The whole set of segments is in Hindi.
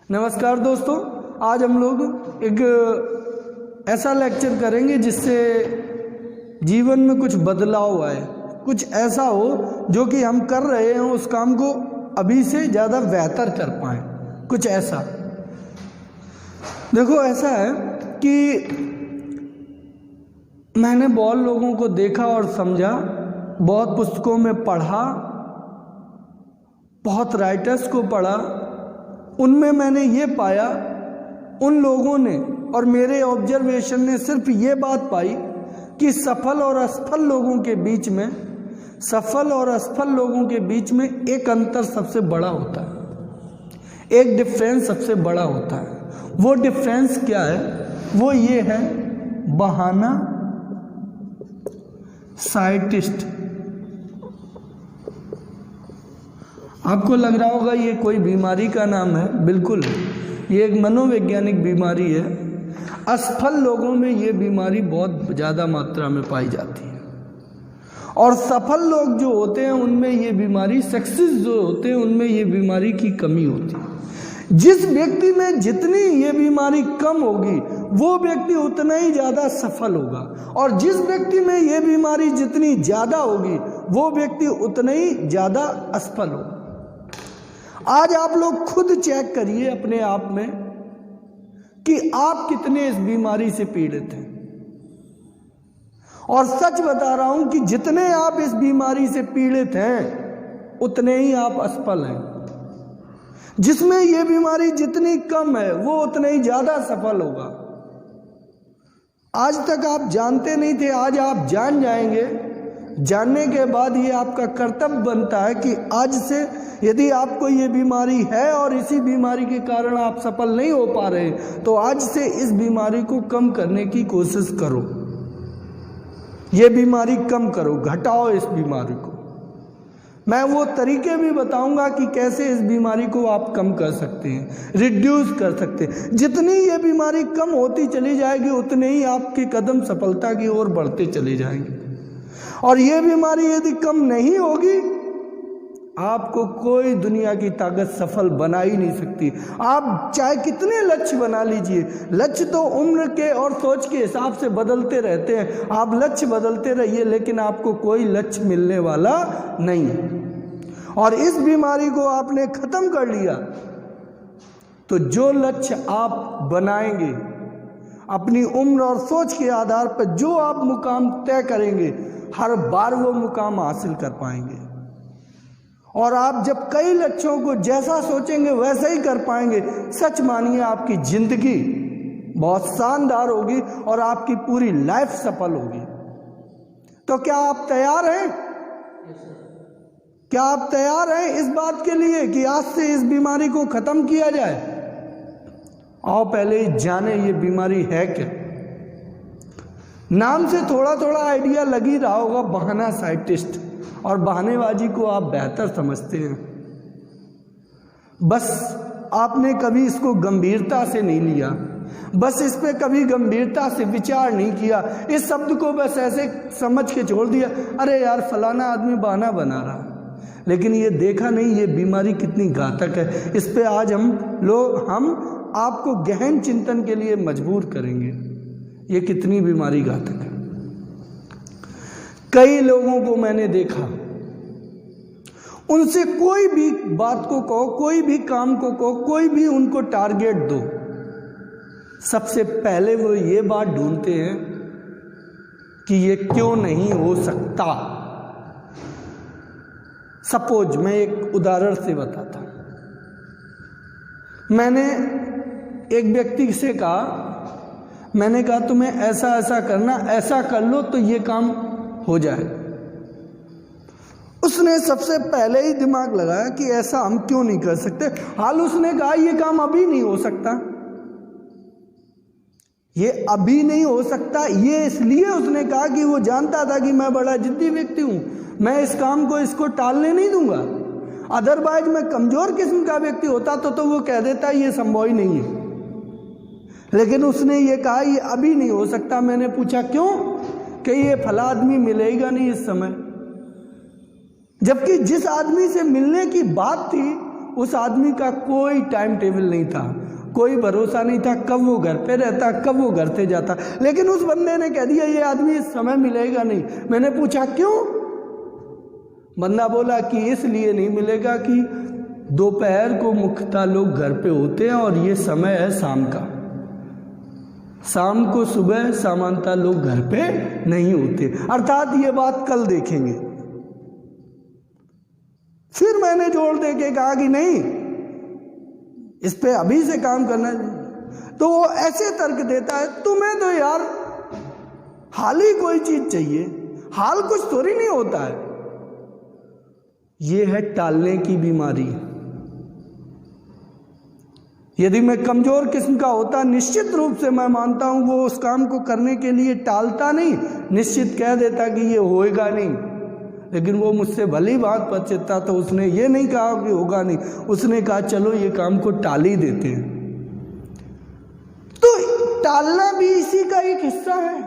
नमस्कार दोस्तों, आज हम लोग एक ऐसा लेक्चर करेंगे जिससे जीवन में कुछ बदलाव आए, कुछ ऐसा हो जो कि हम कर रहे हैं उस काम को अभी से ज़्यादा बेहतर कर पाएँ। कुछ ऐसा देखो, ऐसा है कि मैंने बहुत लोगों को देखा और समझा, बहुत पुस्तकों में पढ़ा, बहुत राइटर्स को पढ़ा। उनमें मैंने ये पाया, उन लोगों ने और मेरे ऑब्जर्वेशन ने सिर्फ ये बात पाई कि सफल और असफल लोगों के बीच में एक अंतर सबसे बड़ा होता है, एक डिफरेंस सबसे बड़ा होता है। वो डिफरेंस क्या है? वो ये है, बहाना साइंटिस्ट। आपको लग रहा होगा ये कोई बीमारी का नाम है, बिल्कुल, ये एक मनोवैज्ञानिक बीमारी है। असफल लोगों में ये बीमारी बहुत ज़्यादा मात्रा में पाई जाती है और सफल लोग जो होते हैं उनमें ये बीमारी, सक्सेस जो होते हैं उनमें ये बीमारी की कमी होती है। जिस व्यक्ति में जितनी ये बीमारी कम होगी वो व्यक्ति उतना ही ज़्यादा सफल होगा, और जिस व्यक्ति में ये बीमारी जितनी ज़्यादा होगी वो व्यक्ति उतना ही ज़्यादा असफल होगा। आज आप लोग खुद चेक करिए अपने आप में कि आप कितने इस बीमारी से पीड़ित हैं, और सच बता रहा हूं कि जितने आप इस बीमारी से पीड़ित हैं उतने ही आप असफल हैं। जिसमें यह बीमारी जितनी कम है वो उतने ही ज्यादा सफल होगा। आज तक आप जानते नहीं थे, आज आप जान जाएंगे। जानने के बाद ये आपका कर्तव्य बनता है कि आज से यदि आपको ये बीमारी है और इसी बीमारी के कारण आप सफल नहीं हो पा रहे, तो आज से इस बीमारी को कम करने की कोशिश करो। ये बीमारी कम करो, घटाओ इस बीमारी को। मैं वो तरीके भी बताऊंगा कि कैसे इस बीमारी को आप कम कर सकते हैं, रिड्यूस कर सकते हैं। जितनी ये बीमारी कम होती चली जाएगी उतने ही आपके कदम सफलता की ओर बढ़ते चले जाएंगे। और ये बीमारी यदि कम नहीं होगी, आपको कोई दुनिया की ताकत सफल बना ही नहीं सकती। आप चाहे कितने लक्ष्य बना लीजिए, लक्ष्य तो उम्र के और सोच के हिसाब से बदलते रहते हैं। आप लक्ष्य बदलते रहिए, लेकिन आपको कोई लक्ष्य मिलने वाला नहीं है। और इस बीमारी को आपने खत्म कर लिया तो जो लक्ष्य आप बनाएंगे, अपनी उम्र और सोच के आधार पर जो आप मुकाम तय करेंगे, हर बार वो मुकाम हासिल कर पाएंगे। और आप जब कई लक्ष्यों को जैसा सोचेंगे वैसा ही कर पाएंगे, सच मानिए आपकी जिंदगी बहुत शानदार होगी और आपकी पूरी लाइफ सफल होगी। तो क्या आप तैयार हैं? क्या आप तैयार हैं इस बात के लिए कि आज से इस बीमारी को खत्म किया जाए? आओ पहले ही जाने ये बीमारी है क्या। नाम से थोड़ा थोड़ा आइडिया लग ही रहा होगा, बहाना साइंटिस्ट, और बहानेबाजी को आप बेहतर समझते हैं। बस आपने कभी इसको गंभीरता से नहीं लिया, बस इस पे कभी गंभीरता से विचार नहीं किया। इस शब्द को बस ऐसे समझ के छोड़ दिया, अरे यार फलाना आदमी बहाना बना रहा। लेकिन ये देखा नहीं ये बीमारी कितनी घातक है। इस पे आज हम आपको गहन चिंतन के लिए मजबूर करेंगे, ये कितनी बीमारी घातक है। कई लोगों को मैंने देखा, उनसे कोई भी बात को कहो, कोई भी काम को कहो, कोई भी उनको टारगेट दो, सबसे पहले वो ये बात ढूंढते हैं कि ये क्यों नहीं हो सकता। सपोज मैं एक उदाहरण से बताता हूं। मैंने एक व्यक्ति से कहा, मैंने कहा तुम्हें ऐसा ऐसा करना, ऐसा कर लो तो ये काम हो जाए। उसने सबसे पहले ही दिमाग लगाया कि ऐसा हम क्यों नहीं कर सकते। हाल उसने कहा ये काम अभी नहीं हो सकता। ये अभी नहीं हो सकता, ये इसलिए उसने कहा कि वो जानता था कि मैं बड़ा जिद्दी व्यक्ति हूं, मैं इस काम को इसको टालने नहीं दूंगा। अदरवाइज मैं कमजोर किस्म का व्यक्ति होता तो वो कह देता ये संभव ही नहीं है। लेकिन उसने ये कहा ये अभी नहीं हो सकता। मैंने पूछा क्यों? कि ये फला आदमी मिलेगा नहीं इस समय। जबकि जिस आदमी से मिलने की बात थी उस आदमी का कोई टाइम टेबल नहीं था। कोई भरोसा नहीं था कब वो घर पे रहता, कब वो घर से जाता। लेकिन उस बंदे ने कह दिया ये आदमी इस समय मिलेगा नहीं। मैंने पूछा क्यों? बंदा बोला कि इसलिए नहीं मिलेगा कि दोपहर को मुख्यतः लोग घर पे होते हैं और ये समय है शाम का। शाम को सुबह सामान्यतः लोग घर पे नहीं होते, अर्थात ये बात कल देखेंगे। फिर मैंने जोर दे के कहा कि नहीं, इस पे अभी से काम करना है। तो वो ऐसे तर्क देता है, तुम्हें तो यार हाल ही कोई चीज चाहिए, हाल कुछ थोड़ी नहीं होता है। ये है टालने की बीमारी। यदि मैं कमजोर किस्म का होता, निश्चित रूप से मैं मानता हूं वो उस काम को करने के लिए टालता नहीं, निश्चित कह देता कि ये होएगा नहीं। लेकिन वो मुझसे भली बात पचता, तो उसने ये नहीं कहा कि होगा नहीं, उसने कहा चलो ये काम को टाल ही देते हैं। तो टालना भी इसी का एक हिस्सा है।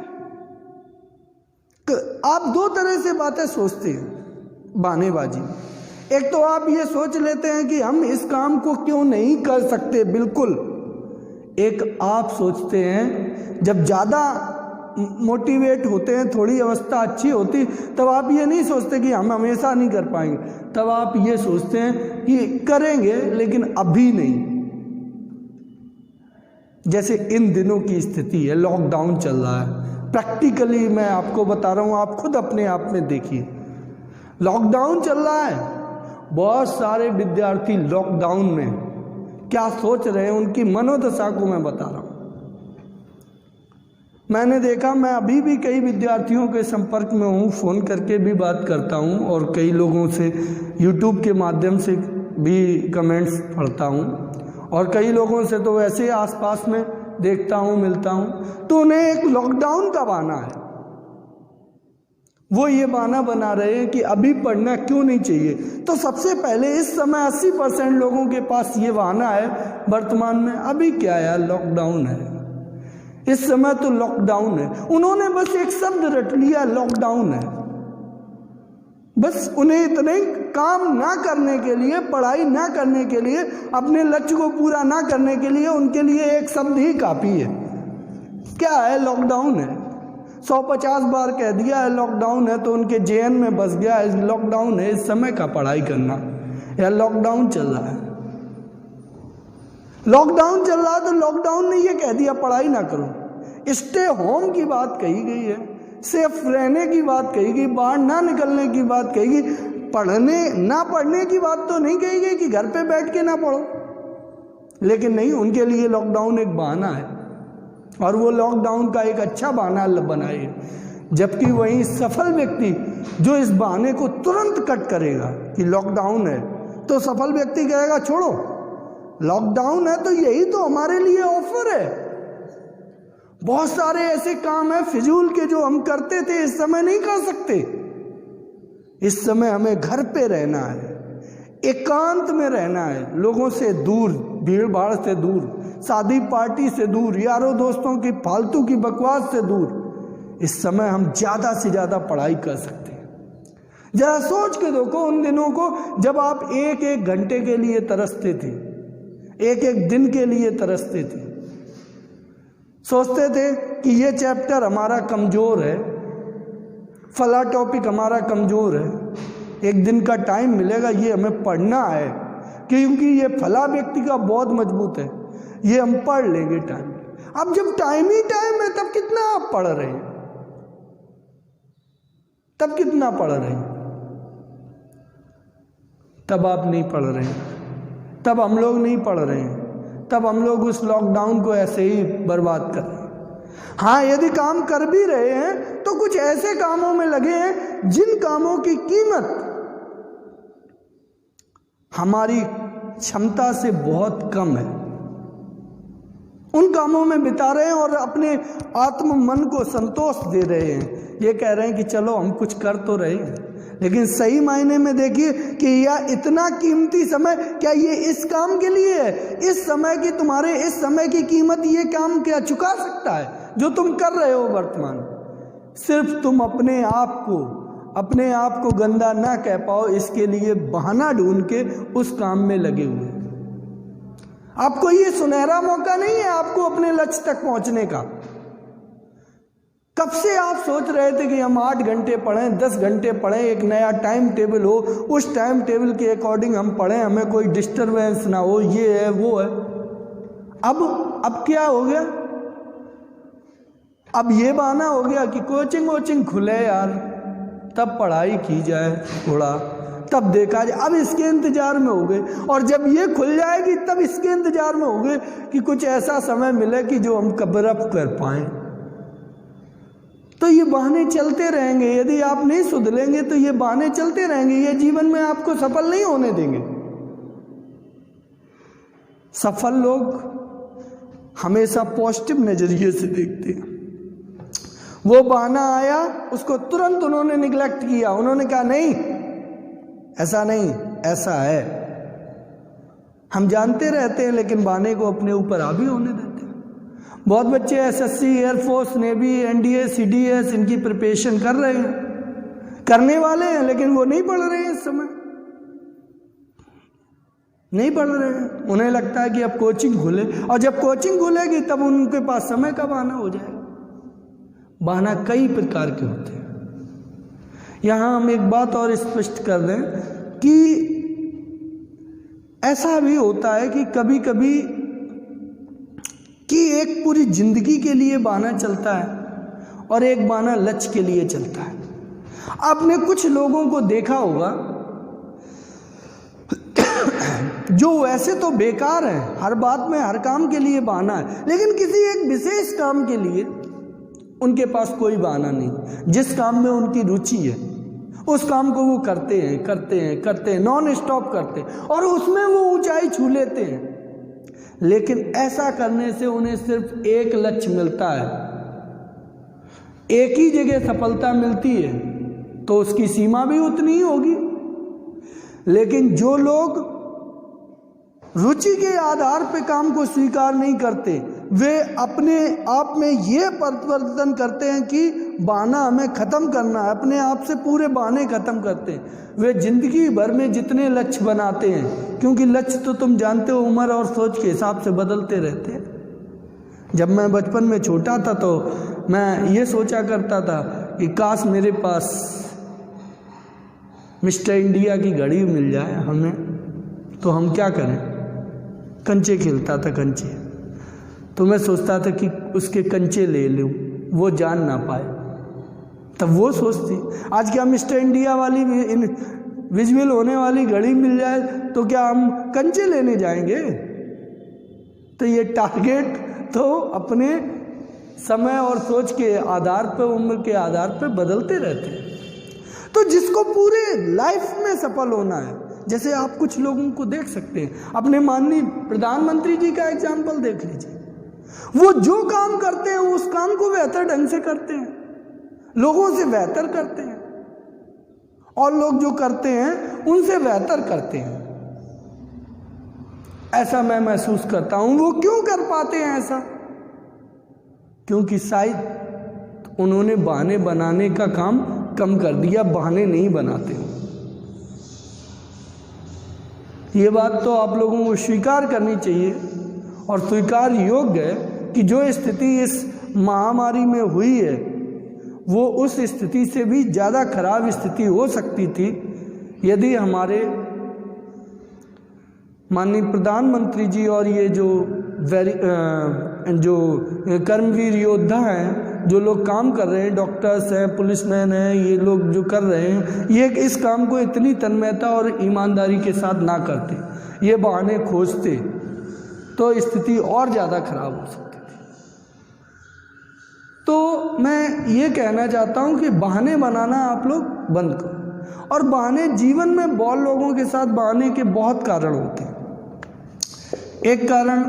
आप दो तरह से बातें सोचते हैं बहानेबाजी। एक तो आप ये सोच लेते हैं कि हम इस काम को क्यों नहीं कर सकते, बिल्कुल। एक आप सोचते हैं जब ज़्यादा मोटिवेट होते हैं, थोड़ी अवस्था अच्छी होती, तब आप ये नहीं सोचते कि हम हमेशा नहीं कर पाएंगे, तब आप ये सोचते हैं कि करेंगे लेकिन अभी नहीं। जैसे इन दिनों की स्थिति है, लॉकडाउन चल रहा है। प्रैक्टिकली मैं आपको बता रहा हूँ, आप खुद अपने आप में देखिए, लॉकडाउन चल रहा है। बहुत सारे विद्यार्थी लॉकडाउन में क्या सोच रहे हैं, उनकी मनोदशा को मैं बता रहा हूँ। मैंने देखा, मैं अभी भी कई विद्यार्थियों के संपर्क में हूँ, फ़ोन करके भी बात करता हूँ और कई लोगों से यूट्यूब के माध्यम से भी कमेंट्स पढ़ता हूँ, और कई लोगों से तो वैसे आसपास में देखता हूँ, मिलता हूँ। तो उन्हें एक लॉकडाउन का बहाना है। वो ये बहाना बना रहे हैं कि अभी पढ़ना क्यों नहीं चाहिए। तो सबसे पहले इस समय 80% लोगों के पास ये बहाना है वर्तमान में, अभी क्या यार लॉकडाउन है, इस समय तो लॉकडाउन है। उन्होंने बस एक शब्द रट लिया, लॉकडाउन है। बस उन्हें इतने काम ना करने के लिए, पढ़ाई ना करने के लिए, अपने लक्ष्य को पूरा ना करने के लिए उनके लिए एक शब्द ही काफी है। क्या है? लॉकडाउन है। 150 बार कह दिया है लॉकडाउन है, तो उनके जेएन में बस गया है लॉकडाउन है, इस समय का पढ़ाई करना, या लॉकडाउन चल रहा है। लॉकडाउन चल रहा है तो लॉकडाउन ने ये कह दिया पढ़ाई ना करो। स्टे होम की बात कही गई है, सेफ रहने की बात कही गई, बाहर ना निकलने की बात कही गई, पढ़ने की बात तो नहीं कही गई कि घर पे बैठ के ना पढ़ो। लेकिन नहीं, उनके लिए लॉकडाउन एक बहाना है, और वो लॉकडाउन का एक अच्छा बहाना बनाए। जबकि वही सफल व्यक्ति जो इस बहाने को तुरंत कट करेगा कि लॉकडाउन है, तो सफल व्यक्ति कहेगा छोड़ो, लॉकडाउन है तो यही तो हमारे लिए ऑफर है। बहुत सारे ऐसे काम है फिजूल के जो हम करते थे, इस समय नहीं कर सकते। इस समय हमें घर पे रहना है, एकांत में रहना है, लोगों से दूर, भीड़ भाड़ से दूर, शादी पार्टी से दूर, यारों दोस्तों की फालतू की बकवास से दूर। इस समय हम ज़्यादा से ज़्यादा पढ़ाई कर सकते हैं। जरा सोच के देखो उन दिनों को जब आप एक एक घंटे के लिए तरसते थे, एक एक दिन के लिए तरसते थे, सोचते थे कि ये चैप्टर हमारा कमज़ोर है, फला टॉपिक हमारा कमज़ोर है, एक दिन का टाइम मिलेगा, ये हमें पढ़ना है क्योंकि ये फला व्यक्ति का बहुत मजबूत है, ये हम पढ़ लेंगे टाइम। अब जब टाइम ही टाइम है, तब कितना आप पढ़ रहे हैं, तब कितना पढ़ रहे हैं? तब आप नहीं पढ़ रहे हैं, तब हम लोग नहीं पढ़ रहे हैं, तब हम लोग उस लॉकडाउन को ऐसे ही बर्बाद कर रहे हैं। हाँ, यदि काम कर भी रहे हैं तो कुछ ऐसे कामों में लगे हैं जिन कामों की कीमत हमारी क्षमता से बहुत कम है, उन कामों में बिता रहे हैं और अपने आत्म मन को संतोष दे रहे हैं। ये कह रहे हैं कि चलो हम कुछ कर तो रहे हैं, लेकिन सही मायने में देखिए कि यह इतना कीमती समय क्या ये इस काम के लिए है? इस समय की, तुम्हारे इस समय की कीमत ये काम क्या चुका सकता है जो तुम कर रहे हो वर्तमान? सिर्फ तुम अपने आप को गंदा ना कह पाओ, इसके लिए बहाना ढूंढ के उस काम में लगे हुए। आपको ये सुनहरा मौका नहीं है आपको अपने लक्ष्य तक पहुंचने का। कब से आप सोच रहे थे कि हम 8 घंटे पढ़ें, 10 घंटे पढ़ें, एक नया टाइम टेबल हो, उस टाइम टेबल के अकॉर्डिंग हम पढ़ें, हमें कोई डिस्टरबेंस ना हो, ये है वो है। अब क्या हो गया? अब ये बहाना हो गया कि कोचिंग वोचिंग खुले यार, तब पढ़ाई की जाए थोड़ा, तब देखा जाए। अब इसके इंतजार में हो गए, और जब ये खुल जाएगी तब इसके इंतजार में हो गए कि कुछ ऐसा समय मिले कि जो हम कवर कर पाएं। तो ये बहाने चलते रहेंगे, यदि आप नहीं सुधरेंगे तो ये बहाने चलते रहेंगे, ये जीवन में आपको सफल नहीं होने देंगे। सफल लोग हमेशा पॉजिटिव नजरिए से देखते हैं। वो बहाना आया, उसको तुरंत उन्होंने निगलेक्ट किया, उन्होंने कहा नहीं, ऐसा नहीं, ऐसा है। हम जानते रहते हैं लेकिन बहाने को अपने ऊपर हावी होने देते हैं। बहुत बच्चे SSC, air force, navy, NDA, CDS इनकी प्रिपरेशन कर रहे हैं, करने वाले हैं, लेकिन वो नहीं पढ़ रहे हैं, इस समय नहीं पढ़ रहे हैं। उन्हें लगता है कि अब कोचिंग खुले, और जब कोचिंग खुलेगी तब उनके पास समय का बहाना हो जाएगा। बहाना कई प्रकार के होते हैं। यहाँ हम एक बात और स्पष्ट कर दें कि ऐसा भी होता है कि कभी कभी कि एक पूरी जिंदगी के लिए बहाना चलता है और एक बहाना लक्ष्य के लिए चलता है। आपने कुछ लोगों को देखा होगा जो वैसे तो बेकार हैं, हर बात में हर काम के लिए बहाना है, लेकिन किसी एक विशेष काम के लिए उनके पास कोई बहाना नहीं। जिस काम में उनकी रुचि है उस काम को वो करते हैं, नॉन स्टॉप करते हैं, और उसमें वो ऊंचाई छू लेते हैं। लेकिन ऐसा करने से उन्हें सिर्फ एक लक्ष्य मिलता है, एक ही जगह सफलता मिलती है, तो उसकी सीमा भी उतनी ही होगी। लेकिन जो लोग रुचि के आधार पे काम को स्वीकार नहीं करते, वे अपने आप में ये परिवर्तन करते हैं कि बहाना हमें ख़त्म करना है, अपने आप से पूरे बहाने ख़त्म करते हैं। वे जिंदगी भर में जितने लक्ष्य बनाते हैं, क्योंकि लक्ष्य तो तुम जानते हो उम्र और सोच के हिसाब से बदलते रहते हैं। जब मैं बचपन में छोटा था तो मैं ये सोचा करता था कि काश मेरे पास मिस्टर इंडिया की घड़ी मिल जाए हमें, तो हम क्या करें। कंचे खेलता था, कंचे, तो मैं सोचता था कि उसके कंचे ले लूं, वो जान ना पाए। तब वो सोचती, आज क्या मिस्टर इंडिया वाली विजुअल होने वाली घड़ी मिल जाए तो क्या हम कंचे लेने जाएंगे। तो ये टारगेट तो अपने समय और सोच के आधार पर, उम्र के आधार पर बदलते रहते हैं। तो जिसको पूरे लाइफ में सफल होना है, जैसे आप कुछ लोगों को देख सकते हैं, अपने माननीय प्रधानमंत्री जी का एग्जाम्पल देख लीजिए। वो जो काम करते हैं उस काम को बेहतर ढंग से करते हैं, लोगों से बेहतर करते हैं, और लोग जो करते हैं उनसे बेहतर करते हैं। ऐसा मैं महसूस करता हूं। वो क्यों कर पाते हैं ऐसा? क्योंकि शायद उन्होंने बहाने बनाने का काम कम कर दिया, बहाने नहीं बनाते। ये बात तो आप लोगों को स्वीकार करनी चाहिए, और स्वीकार योग्य है कि जो स्थिति इस महामारी में हुई है वो उस स्थिति से भी ज़्यादा खराब स्थिति हो सकती थी यदि हमारे माननीय प्रधानमंत्री जी और ये जो कर्मवीर योद्धा हैं, जो लोग काम कर रहे हैं, डॉक्टर्स हैं, पुलिसमैन हैं, ये लोग जो कर रहे हैं, ये इस काम को इतनी तन्मयता और ईमानदारी के साथ ना करते, ये बहाने खोजते, तो स्थिति और ज़्यादा खराब हो सकती थी। तो मैं ये कहना चाहता हूँ कि बहाने बनाना आप लोग बंद करो। और बहाने जीवन में बहुत लोगों के साथ बहाने के बहुत कारण होते हैं। एक कारण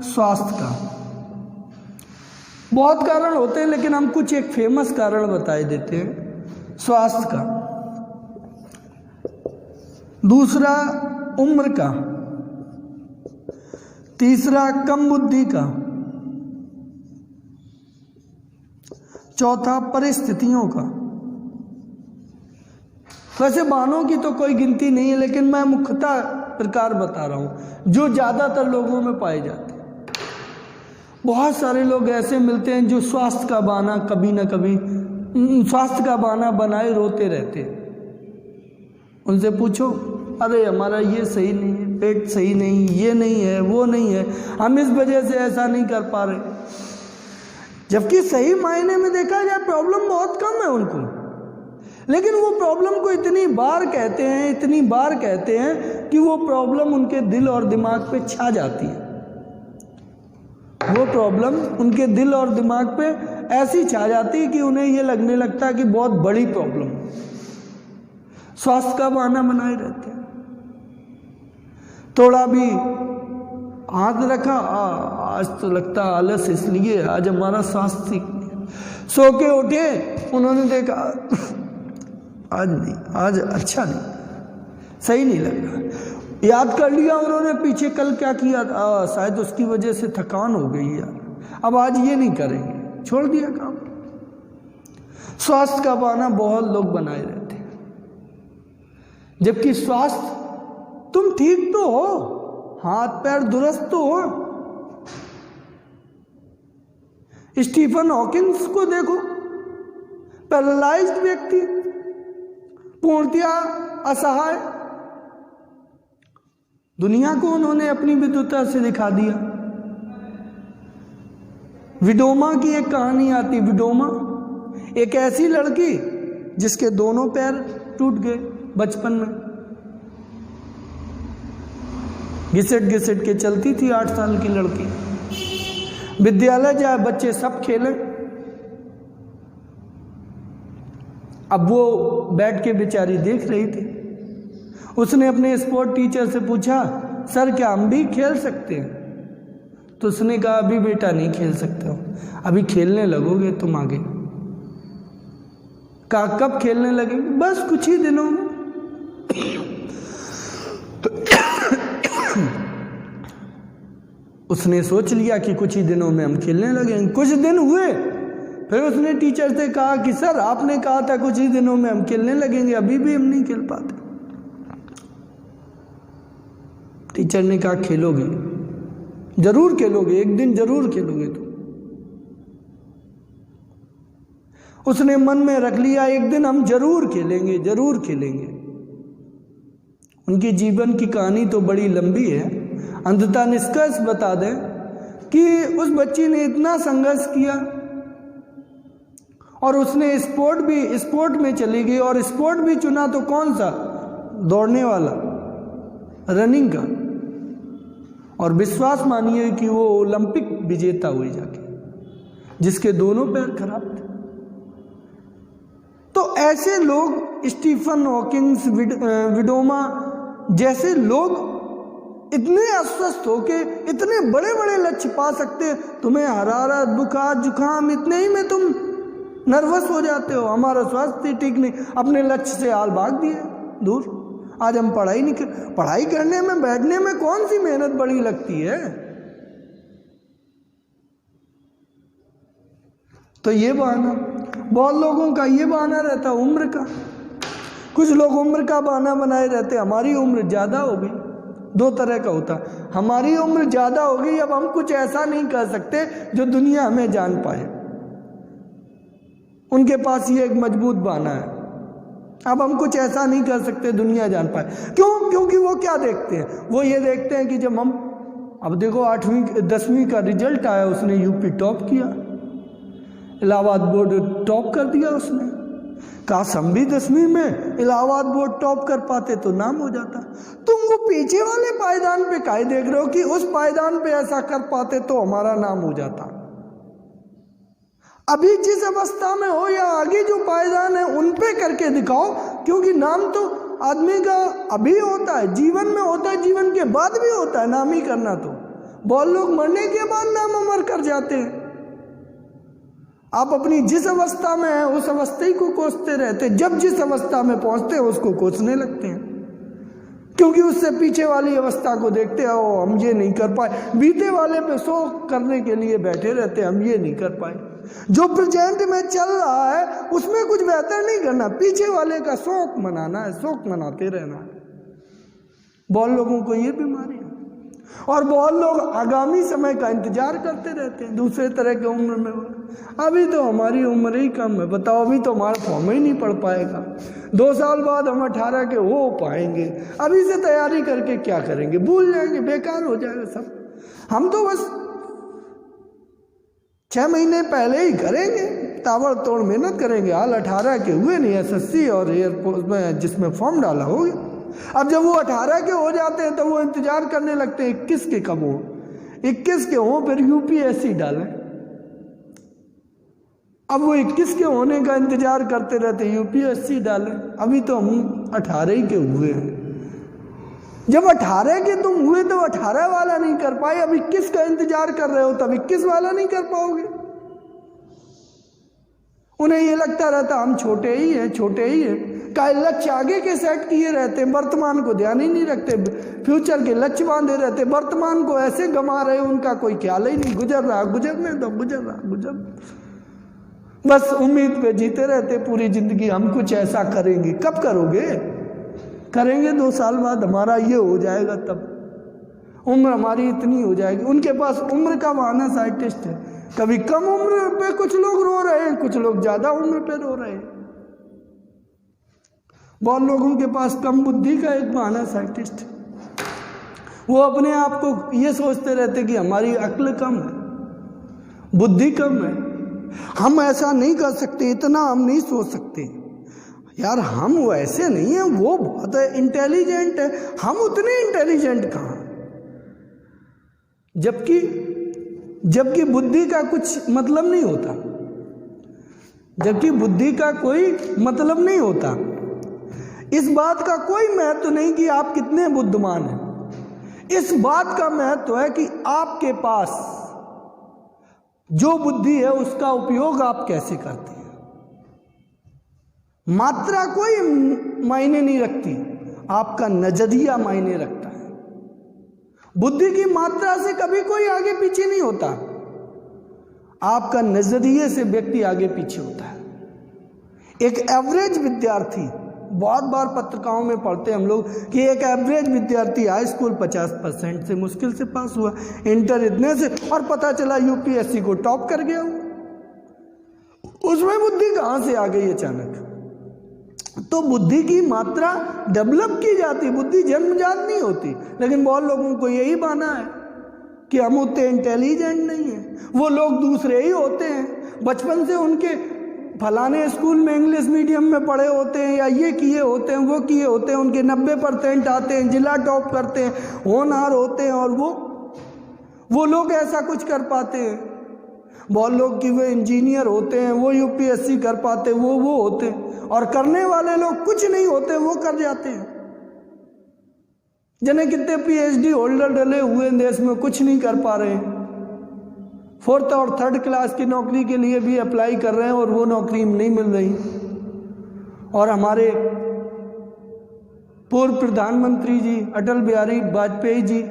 स्वास्थ्य का, बहुत कारण होते हैं, लेकिन हम कुछ एक फेमस कारण बताए देते हैं। स्वास्थ्य का, दूसरा उम्र का, तीसरा कम बुद्धि का, चौथा परिस्थितियों का। वैसे बहानों की तो कोई गिनती नहीं है, लेकिन मैं मुख्यतः प्रकार बता रहा हूँ जो ज़्यादातर लोगों में पाए जाते हैं। बहुत सारे लोग ऐसे मिलते हैं जो स्वास्थ्य का बहाना कभी ना कभी स्वास्थ्य का बहाना बनाए रोते रहते हैं। उनसे पूछो, अरे हमारा ये सही नहीं है, पेट सही नहीं, ये नहीं है, वो नहीं है, हम इस वजह से ऐसा नहीं कर पा रहे, जबकि सही मायने में देखा जाए प्रॉब्लम बहुत कम है उनको, लेकिन वो प्रॉब्लम को इतनी बार कहते हैं कि वो प्रॉब्लम उनके दिल और दिमाग पे छा जाती है। वो प्रॉब्लम उनके दिल और दिमाग पे ऐसी छा जाती है कि उन्हें ये लगने लगता है कि बहुत बड़ी प्रॉब्लम है। स्वास्थ्य का बहाना बनाए रहते हैं। थोड़ा भी हाथ रखा, आज तो लगता आलस, इसलिए आज हमारा स्वास्थ्य ठीक नहीं। सो के उठे, उन्होंने देखा आज नहीं, आज अच्छा नहीं, सही नहीं लग रहा। याद कर लिया उन्होंने पीछे कल क्या किया, शायद उसकी वजह से थकान हो गई यार, अब आज ये नहीं करेंगे, छोड़ दिया काम। स्वास्थ्य का बहाना बहुत लोग बनाए रहते हैं, जबकि स्वास्थ्य तुम ठीक तो हो, हाथ पैर दुरुस्त तो हो। स्टीफन हॉकिंस को देखो, पैरालाइज्ड व्यक्ति, पूर्णतया असहाय, दुनिया को उन्होंने अपनी विद्वता से दिखा दिया। विडोमा की एक कहानी आती, विडोमा एक ऐसी लड़की जिसके दोनों पैर टूट गए बचपन में, घिसट घिसट के चलती थी, 8 साल की लड़की। विद्यालय जाए, बच्चे सब खेले, अब वो बैठ के बेचारी देख रही थी। उसने अपने स्पोर्ट टीचर से पूछा, सर क्या हम भी खेल सकते हैं? तो उसने कहा, अभी बेटा नहीं खेल सकते हो, अभी खेलने लगोगे तुम आगे। कहा कब खेलने लगेंगे? बस कुछ ही दिनों में। उसने सोच लिया कि कुछ ही दिनों में हम खेलने लगेंगे। कुछ दिन हुए, फिर उसने टीचर से कहा कि सर आपने कहा था कुछ ही दिनों में हम खेलने लगेंगे, अभी भी हम नहीं खेल पाते। टीचर ने कहा खेलोगे, जरूर खेलोगे, एक दिन जरूर खेलोगे तुम। उसने मन में रख लिया, एक दिन हम जरूर खेलेंगे, जरूर खेलेंगे। उनकी जीवन की कहानी तो बड़ी लंबी है, अंततः निष्कर्ष बता दें कि उस बच्ची ने इतना संघर्ष किया और उसने स्पोर्ट में चली गई, और स्पोर्ट भी चुना तो कौन सा? दौड़ने वाला, रनिंग का। और विश्वास मानिए कि वो ओलंपिक विजेता हुई जाके, जिसके दोनों पैर खराब थे। तो ऐसे लोग, स्टीफन हॉकिंस, विडोमा जैसे लोग इतने अस्वस्थ हो के इतने बड़े बड़े लक्ष्य पा सकते हैं। तुम्हें हरारत, बुखार, जुकाम, इतने ही में तुम नर्वस हो जाते हो, हमारा स्वास्थ्य ठीक नहीं, अपने लक्ष्य से हाल भाग दिए दूर। आज हम पढ़ाई करने में, बैठने में कौन सी मेहनत बड़ी लगती है? तो ये बहाना, बहुत लोगों का ये बहाना रहता उम्र का। कुछ लोग उम्र का बहाना बनाए रहते, हमारी उम्र ज़्यादा हो गई। 2 तरह का होता, हमारी उम्र ज़्यादा हो गई, अब हम कुछ ऐसा नहीं कर सकते जो दुनिया हमें जान पाए। उनके पास ये एक मजबूत बहाना है, अब हम कुछ ऐसा नहीं कर सकते दुनिया जान पाए। क्यों? क्योंकि वो क्या देखते हैं? वो ये देखते हैं कि जब हम, अब देखो 8वीं 10वीं का रिजल्ट आया, उसने यूपी टॉप किया, इलाहाबाद बोर्ड टॉप कर दिया उसने। काश हम भी 10वीं में इलाहाबाद बोर्ड टॉप कर पाते तो नाम हो जाता। तुम वो पीछे वाले पायदान पे काहे देख रहे हो कि उस पायदान पे ऐसा कर पाते तो हमारा नाम हो जाता। अभी जिस अवस्था में हो या आगे जो पायदान है उन पे करके दिखाओ, क्योंकि नाम तो आदमी का अभी होता है, जीवन में होता है, जीवन के बाद भी होता है नाम ही करना। तो बहुत लोग मरने के बाद नाम अमर कर जाते हैं। आप अपनी जिस अवस्था में हैं उस अवस्था ही को कोसते रहते, जब जिस अवस्था में पहुंचते हैं उसको कोसने लगते हैं, क्योंकि उससे पीछे वाली अवस्था को देखते हो, हम ये नहीं कर पाए। बीते वाले पे शोक करने के लिए बैठे रहते, हम ये नहीं कर पाए। जो प्रेजेंट में चल रहा है उसमें कुछ बेहतर नहीं करना, पीछे वाले का शोक मनाना है, शोक मनाते रहना है। बहुत लोगों को ये बीमारी है और बहुत लोग आगामी समय का इंतजार करते रहते हैं दूसरे तरह की उम्र में। अभी तो हमारी उम्र ही कम है, बताओ, अभी तो हमारा फॉर्म ही नहीं पड़ पाएगा। 2 साल बाद हम 18 के हो पाएंगे, अभी से तैयारी करके क्या करेंगे? भूल जाएंगे, बेकार हो जाएगा सब। हम तो बस 6 महीने पहले ही करेंगे, ताबड़तोड़ मेहनत करेंगे। हाल 18 के हुए नहीं, SSC और एयरफोर्स में जिसमें फॉर्म डाला हो गया। अब जब वो 18 के हो जाते हैं तो वो इंतजार करने लगते हैं 21 के कब हो, 21 के हो फिर UPSC डालें। अब वो 21 के होने का इंतजार करते रहते UPSC डालें। अभी तो हम 18 ही के हुए हैं। जब 18 के तुम हुए तो 18 वाला नहीं कर पाए, अब 21 का इंतजार कर रहे हो तब 21 वाला नहीं कर पाओगे। उन्हें ये लगता रहता हम छोटे ही हैं, छोटे ही हैं। का लक्ष्य आगे के सेट किए रहते, वर्तमान को ध्यान ही नहीं रखते, फ्यूचर के लक्ष्य बांधे रहते, वर्तमान को ऐसे गंवा रहे उनका कोई ख्याल ही नहीं। गुजर रहा, गुजरने दो, गुजर रहा, गुजर। बस उम्मीद पे जीते रहते पूरी जिंदगी, हम कुछ ऐसा करेंगे। कब करोगे? करेंगे 2 साल बाद हमारा ये हो जाएगा, तब उम्र हमारी इतनी हो जाएगी। उनके पास उम्र का बहाना साइंटिस्ट है। कभी कम उम्र पे कुछ लोग रो रहे हैं, कुछ लोग ज्यादा उम्र पे रो रहे हैं। बहुत लोगों के पास कम बुद्धि का एक बहाना साइंटिस्ट है। वो अपने आप को ये सोचते रहते कि हमारी अक्ल कम है, बुद्धि कम है, हम ऐसा नहीं कर सकते, इतना हम नहीं सोच सकते। यार हम वैसे नहीं है, वो बहुत इंटेलिजेंट है, हम उतने इंटेलिजेंट कहाँ। जबकि बुद्धि का कुछ मतलब नहीं होता, जबकि बुद्धि का कोई मतलब नहीं होता। इस बात का कोई महत्व नहीं कि आप कितने बुद्धिमान हैं। इस बात का महत्व है कि आपके पास जो बुद्धि है उसका उपयोग आप कैसे करते हैं। मात्रा कोई मायने नहीं रखती, आपका नजरिया मायने रखता है। बुद्धि की मात्रा से कभी कोई आगे पीछे नहीं होता, आपका नजरिए से व्यक्ति आगे पीछे होता है। एक एवरेज विद्यार्थी, बहुत बार पत्रिकाओं में पढ़ते हम लोग कि एक एवरेज विद्यार्थी हाई स्कूल 50% से मुश्किल से पास हुआ, इंटर इतने से, और पता चला UPSC को टॉप कर गया। उसमें बुद्धि कहाँ से आ गई अचानक? तो बुद्धि की मात्रा डेवलप की जाती, बुद्धि जन्मजात नहीं होती। लेकिन बहुत लोगों को यही बहाना है कि हम उतने इंटेलिजेंट नहीं हैं, वो लोग दूसरे ही होते हैं, बचपन से उनके फलाने स्कूल में इंग्लिश मीडियम में पढ़े होते हैं, या ये किए होते हैं, वो किए होते हैं, उनके 90% आते हैं, जिला टॉप करते हैं, होनहार होते हैं, और वो लोग ऐसा कुछ कर पाते हैं। बहुत लोग कि वो इंजीनियर होते हैं, वो UPSC कर पाते, वो होते हैं, और करने वाले लोग कुछ नहीं होते, वो कर जाते हैं। जने कितने PhD होल्डर डले हुए हैं देश में, कुछ नहीं कर पा रहे हैं। 4th और 3rd क्लास की नौकरी के लिए भी अप्लाई कर रहे हैं और वो नौकरी नहीं मिल रही। और हमारे पूर्व प्रधानमंत्री जी अटल बिहारी वाजपेयी जी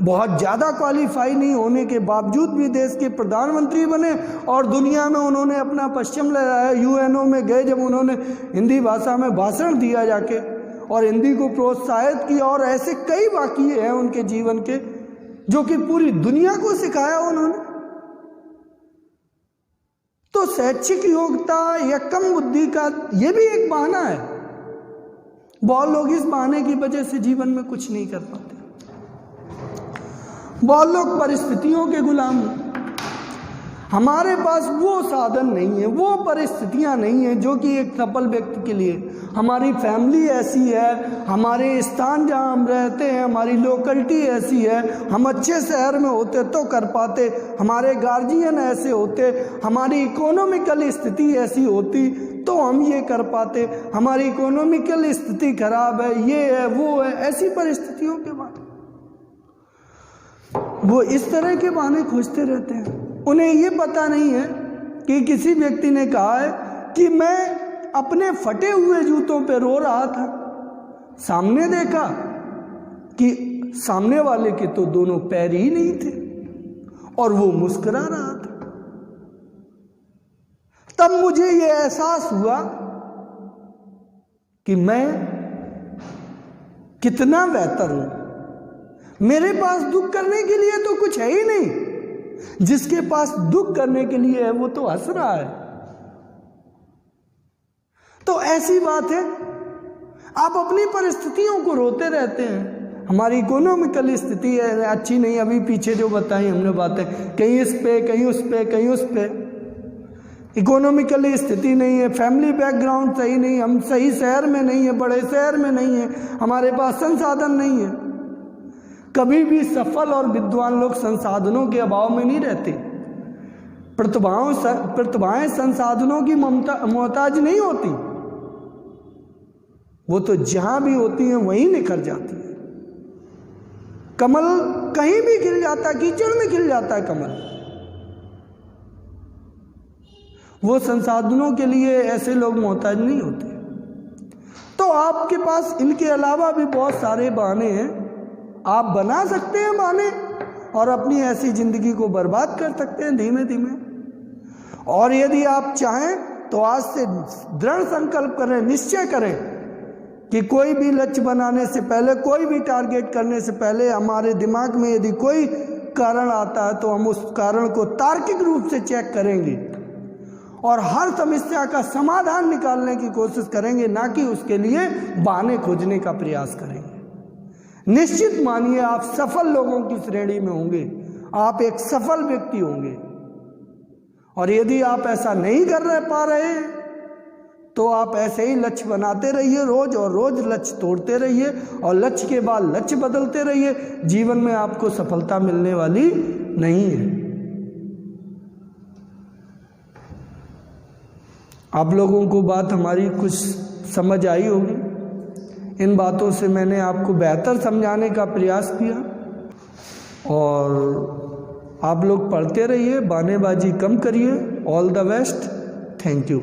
बहुत ज़्यादा क्वालिफाई नहीं होने के बावजूद भी देश के प्रधानमंत्री बने, और दुनिया में उन्होंने अपना परचम लहराया। UNO में गए जब उन्होंने हिंदी भाषा में भाषण दिया जाके, और हिंदी को प्रोत्साहित किया, और ऐसे कई वाक़ये हैं उनके जीवन के जो कि पूरी दुनिया को सिखाया उन्होंने। तो शैक्षिक योग्यता या कम बुद्धि का ये भी एक बहाना है। बहुत लोग इस बहाने की वजह से जीवन में कुछ नहीं कर पाते। बहुत लोग परिस्थितियों के गुलाम हैं। हमारे पास वो साधन नहीं है, वो परिस्थितियां नहीं है जो कि एक सफल व्यक्ति के लिए। हमारी फैमिली ऐसी है, हमारे स्थान जहां हम रहते हैं, हमारी लोकेलिटी ऐसी है, हम अच्छे शहर में होते तो कर पाते, हमारे गार्जियन ऐसे होते, हमारी इकोनॉमिकल स्थिति ऐसी होती तो हम ये कर पाते, हमारी इकोनॉमिकल स्थिति खराब है, ये है वो है। ऐसी परिस्थितियों के बाद वो इस तरह के बहाने खोजते रहते हैं। उन्हें ये पता नहीं है कि किसी व्यक्ति ने कहा है कि मैं अपने फटे हुए जूतों पे रो रहा था, सामने देखा कि सामने वाले के तो दोनों पैर ही नहीं थे और वो मुस्कुरा रहा था। तब मुझे ये एहसास हुआ कि मैं कितना बेहतर हूं। मेरे पास दुख करने के लिए तो कुछ है ही नहीं, जिसके पास दुख करने के लिए है वो तो हंस रहा है। तो ऐसी बात है, आप अपनी परिस्थितियों को रोते रहते हैं। हमारी इकोनॉमिकल स्थिति है अच्छी नहीं, अभी पीछे जो बताई हमने बातें, कहीं इस पे कहीं उस पे कहीं उस पे, इकोनॉमिकली स्थिति नहीं है, फैमिली बैकग्राउंड सही नहीं, हम सही शहर में नहीं है, बड़े शहर में नहीं है, हमारे पास संसाधन नहीं है। कभी भी सफल और विद्वान लोग संसाधनों के अभाव में नहीं रहते। प्रतिभाएं संसाधनों की मोहताज नहीं होती, वो तो जहां भी होती हैं वहीं निखर जाती है। कमल कहीं भी खिल जाता है, कीचड़ में खिल जाता है कमल। वो संसाधनों के लिए ऐसे लोग मोहताज नहीं होते। तो आपके पास इनके अलावा भी बहुत सारे बहाने हैं, आप बना सकते हैं बहाने और अपनी ऐसी जिंदगी को बर्बाद कर सकते हैं धीमे धीमे। और यदि आप चाहें तो आज से दृढ़ संकल्प करें, निश्चय करें कि कोई भी लक्ष्य बनाने से पहले, कोई भी टारगेट करने से पहले हमारे दिमाग में यदि कोई कारण आता है तो हम उस कारण को तार्किक रूप से चेक करेंगे और हर समस्या का समाधान निकालने की कोशिश करेंगे, ना कि उसके लिए बहाने खोजने का प्रयास करेंगे। निश्चित मानिए आप सफल लोगों की श्रेणी में होंगे, आप एक सफल व्यक्ति होंगे। और यदि आप ऐसा नहीं कर पा रहे तो आप ऐसे ही लक्ष्य बनाते रहिए, रोज और रोज लक्ष्य तोड़ते रहिए और लक्ष्य के बाद लक्ष्य बदलते रहिए। जीवन में आपको सफलता मिलने वाली नहीं है। आप लोगों को बात हमारी कुछ समझ आई होगी। इन बातों से मैंने आपको बेहतर समझाने का प्रयास किया और आप लोग पढ़ते रहिए, बहानेबाजी कम करिए। All the best, thank you.